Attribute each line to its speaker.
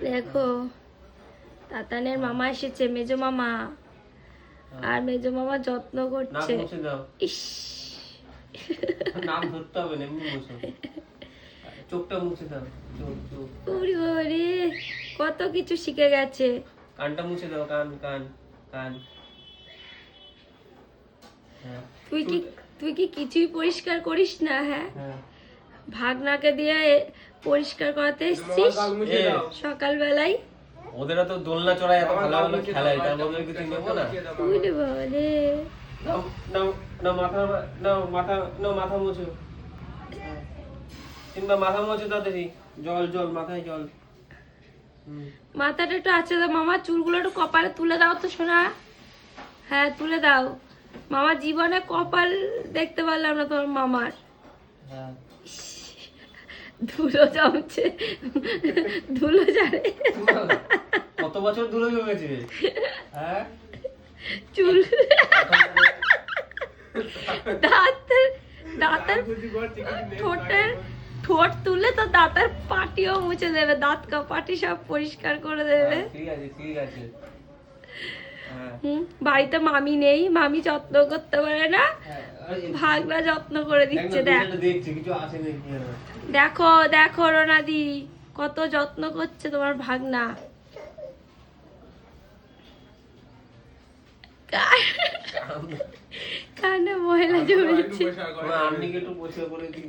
Speaker 1: দেখো তাতানের মামা এসেছে, মেজো মামা। আর মেজো মামা যত্ন করছে। ইস,
Speaker 2: নাক ধরতে হবে না, এমনি মুছো। চোখটা মুছে দাও।
Speaker 1: ওরে বাবারে, কত কিছু শিখে গেছে।
Speaker 2: কানটা মুছে দাও, কান কান কান।
Speaker 1: তুই কি কিছুই পরিষ্কার করিস না? হ্যাঁ, ভাগনাকে দিয়ে পরিষ্কার করাতে এসেছিস সকালবেলায়।
Speaker 2: ওদের তো দোলনা চড়ায় এত ভালো ভালো খেলায়, তার মধ্যে কিছু নেবো না।
Speaker 1: ওরে বাবারে,
Speaker 2: নাও নাও নাও, মাথা মুছো। কিংবা মাথা মুছো তাড়াতাড়ি। জল জল, মাথায় জল।
Speaker 1: মাথাটা একটু আছে মামা, চুলগুলো একটু কপালে তুলে দাও তো সোনা। হ্যাঁ তুলে দাও। মামা জীবনে কপাল দেখতে পারলাম না তোমার মামার। ধুলো জমছে, ধুলো ঝাড়ে।
Speaker 2: কত বছর ধুলো জমেছে? হ্যাঁ,
Speaker 1: চুল, দাঁতের ঠোঁট তুলে তো দাঁতের পাটিও মুছে দেবে, দাঁত পাটি সব পরিষ্কার করে দেবে।
Speaker 2: ঠিক আছে ঠিক আছে।
Speaker 1: বাড়িতে মামি নেই, মামি যত্ন করতে পারে না, ভাগনা যত্ন করে দিচ্ছে। দেখো দেখো রোনাদি কত যত্ন করছে তোমার ভাগনা। কানে ময়লা জমেছে।
Speaker 2: আপনি একটু পরিষ্কার করে দিন।